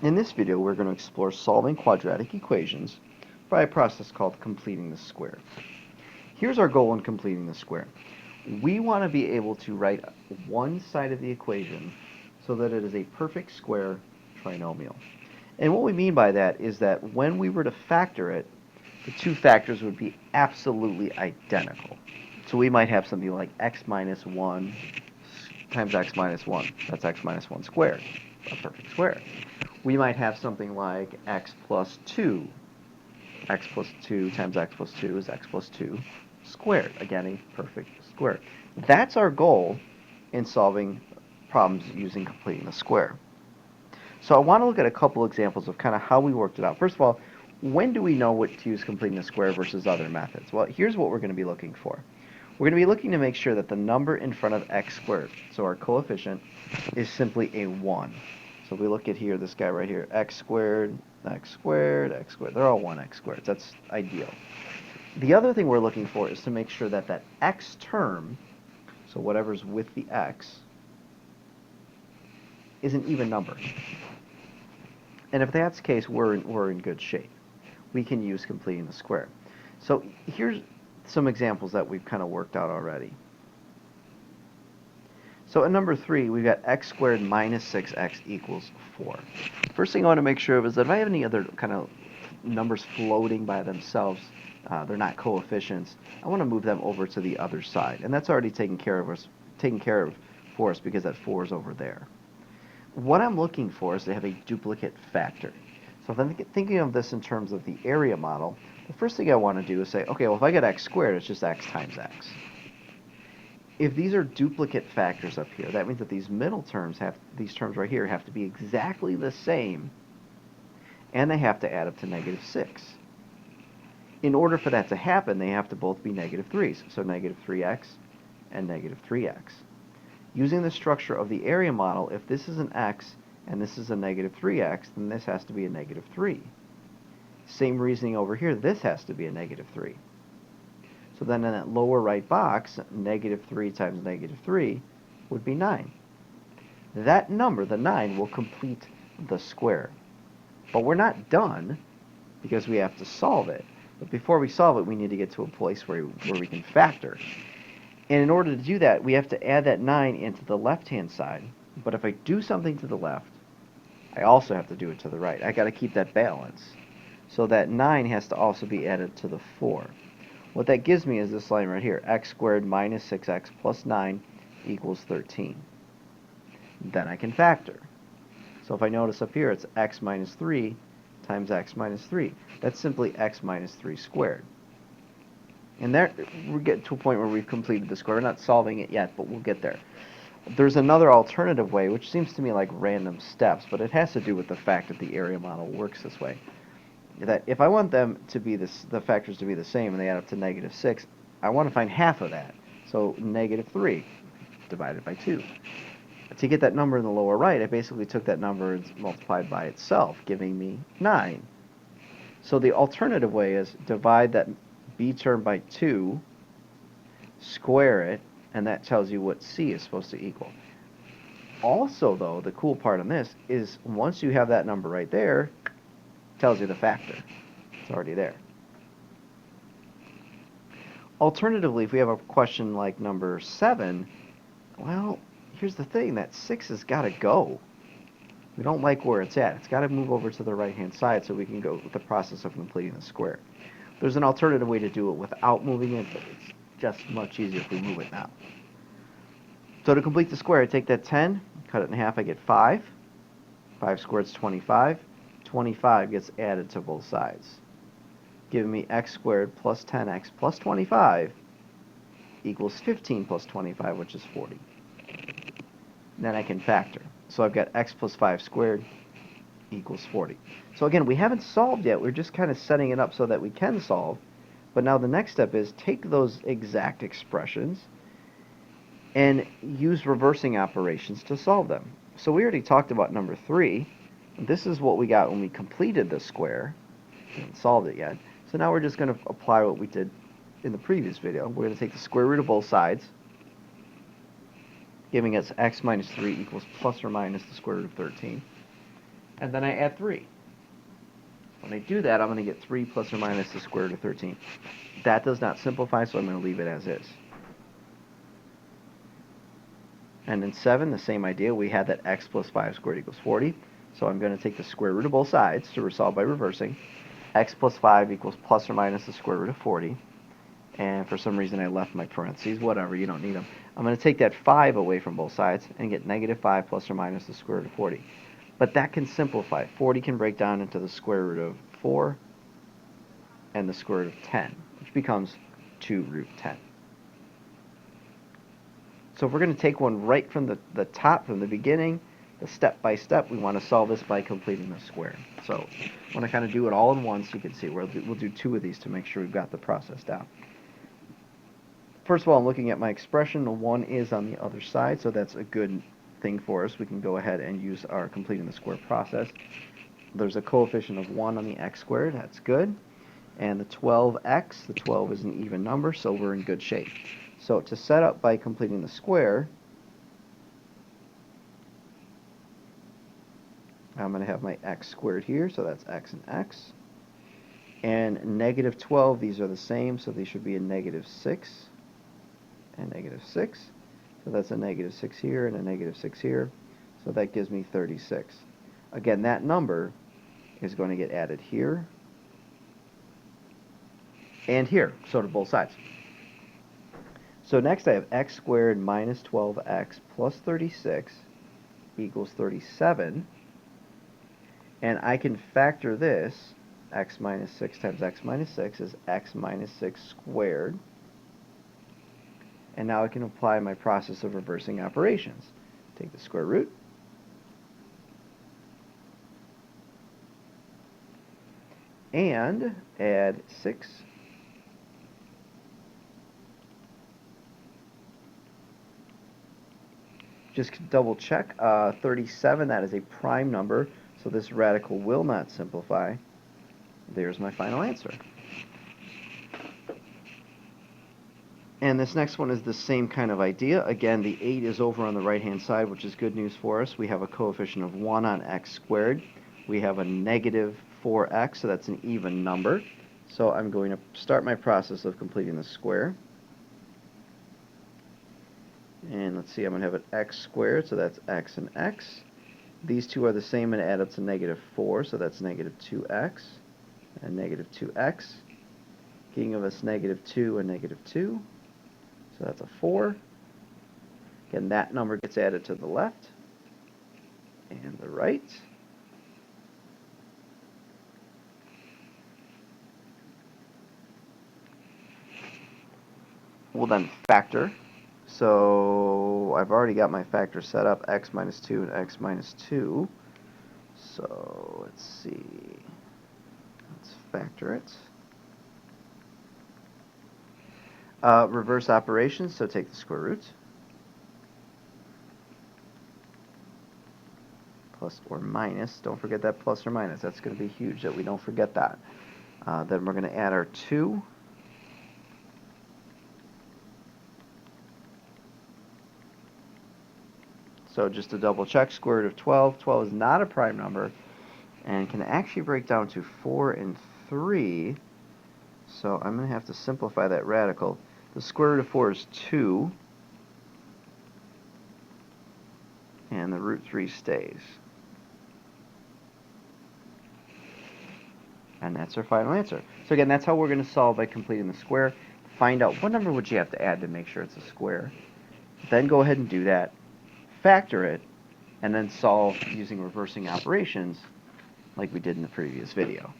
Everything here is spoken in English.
In this video, we're going to explore solving quadratic equations by a process called completing the square. Here's our goal in completing the square. We want to be able to write one side of the equation so that it is a perfect square trinomial. And what we mean by that is that when we were to factor it, the two factors would be absolutely identical. So we might have something like x minus 1 times x minus 1. That's x minus 1 squared, a perfect square. We might have something like x plus 2. X plus 2 times x plus 2 is x plus 2 squared. Again, a perfect square. That's our goal in solving problems using completing the square. So I want to look at a couple examples of kind of how we worked it out. First of all, when do we know what to use completing the square versus other methods? Well, here's what we're going to be looking for. We're going to be looking to make sure that the number in front of x squared, so our coefficient, is simply a 1. So if we look at here, this guy right here, x squared, x squared, x squared, they're all 1x squared. That's ideal. The other thing we're looking for is to make sure that that x term, so whatever's with the x, is an even number. And if that's the case, we're in good shape. We can use completing the square. So here's some examples that we've kind of worked out already. So in number 3, we've got x squared minus 6x equals 4. First thing I want to make sure of is that if I have any other kind of numbers floating by themselves, they're not coefficients, I want to move them over to the other side. And that's already taken care of for us because that 4 is over there. What I'm looking for is to have a duplicate factor. So if I'm thinking of this in terms of the area model, the first thing I want to do is say, okay, well, if I get x squared, it's just x times x. If these are duplicate factors up here, that means that these middle terms these terms right here have to be exactly the same, and they have to add up to negative 6. In order for that to happen, they have to both be negative 3's, so negative 3x and negative 3x. Using the structure of the area model, if this is an x and this is a negative 3x, then this has to be a negative 3. Same reasoning over here, this has to be a negative 3. So then in that lower right box, negative 3 times negative 3 would be 9. That number, the 9, will complete the square. But we're not done because we have to solve it. But before we solve it, we need to get to a place where we can factor. And in order to do that, we have to add that 9 into the left-hand side. But if I do something to the left, I also have to do it to the right. I got to keep that balance. So that 9 has to also be added to the 4. What that gives me is this line right here, x squared minus 6x plus 9 equals 13. Then I can factor. So if I notice up here, it's x minus 3 times x minus 3. That's simply x minus 3 squared. And there, we're getting to a point where we've completed the square. We're not solving it yet, but we'll get there. There's another alternative way, which seems to me like random steps, but it has to do with the fact that the area model works this way. That if I want them to be the factors to be the same and they add up to negative 6, I want to find half of that. So negative 3 divided by 2. To get that number in the lower right, I basically took that number and multiplied by itself, giving me 9. So the alternative way is divide that b term by 2, square it, and that tells you what c is supposed to equal. Also, though, the cool part on this is once you have that number right there, it tells you the factor. It's already there. Alternatively, if we have a question like number 7, well, here's the thing, that 6 has got to go. We don't like where it's at. It's got to move over to the right-hand side so we can go with the process of completing the square. There's an alternative way to do it without moving it, but it's just much easier if we move it now. So to complete the square, I take that 10, cut it in half, I get 5. 5 squared is 25. 25 gets added to both sides, giving me x squared plus 10x plus 25 equals 15 plus 25, which is 40. Then I can factor. So I've got x plus 5 squared equals 40. So again, we haven't solved yet. We're just kind of setting it up so that we can solve. But now the next step is take those exact expressions and use reversing operations to solve them. So we already talked about number 3. This is what we got when we completed the square. We haven't solved it yet. So now we're just going to apply what we did in the previous video. We're going to take the square root of both sides, giving us x minus 3 equals plus or minus the square root of 13. and then I add 3. When I do that, I'm going to get 3 plus or minus the square root of 13. That does not simplify, so I'm going to leave it as is. And in 7, the same idea. We had that x plus 5 squared equals 40. So I'm going to take the square root of both sides to resolve by reversing. X plus 5 equals plus or minus the square root of 40. And for some reason I left my parentheses. Whatever, you don't need them. I'm going to take that 5 away from both sides and get negative 5 plus or minus the square root of 40. But that can simplify. 40 can break down into the square root of 4 and the square root of 10, which becomes 2 root 10. So if we're going to take one right from the top, from the beginning, the step by step, we want to solve this by completing the square. So I want to kind of do it all in one so you can see. We'll do 2 of these to make sure we've got the process down. First of all, I'm looking at my expression. The 1 is on the other side, so that's a good thing for us. We can go ahead and use our completing the square process. There's a coefficient of 1 on the x squared. That's good. And the 12x, the 12 is an even number, so we're in good shape. So to set up by completing the square, I'm going to have my x squared here, so that's x and x. And negative 12, these are the same, so these should be a negative 6 and negative 6. So that's a negative 6 here and a negative 6 here. So that gives me 36. Again, that number is going to get added here and here, so to both sides. So next I have x squared minus 12x plus 36 equals 37. And I can factor this. X minus 6 times x minus 6 is x minus 6 squared. And now I can apply my process of reversing operations. Take the square root. And add 6. Just double check. 37, that is a prime number, so this radical will not simplify. There's my final answer. And this next one is the same kind of idea. Again, the 8 is over on the right-hand side, which is good news for us. We have a coefficient of 1 on x squared. We have a negative 4x, so that's an even number. So I'm going to start my process of completing the square. And let's see, I'm going to have an x squared, so that's x and x. These two are the same and add up to negative 4, so that's negative 2x and negative 2x. Giving us negative 2 and negative 2. So that's a 4. Again, that number gets added to the left and the right. We'll then factor. So I've already got my factor set up, x minus 2 and x minus 2. So let's see. Let's factor it. Reverse operations, so take the square root. Plus or minus. Don't forget that plus or minus. That's going to be huge that we don't forget that. Then we're going to add our 2. So just to double check, square root of 12. 12 is not a prime number and can actually break down to 4 and 3. So I'm going to have to simplify that radical. The square root of 4 is 2. And the root 3 stays. And that's our final answer. So again, that's how we're going to solve by completing the square. Find out what number would you have to add to make sure it's a square. Then go ahead and do that. Factor it, and then solve using reversing operations like we did in the previous video.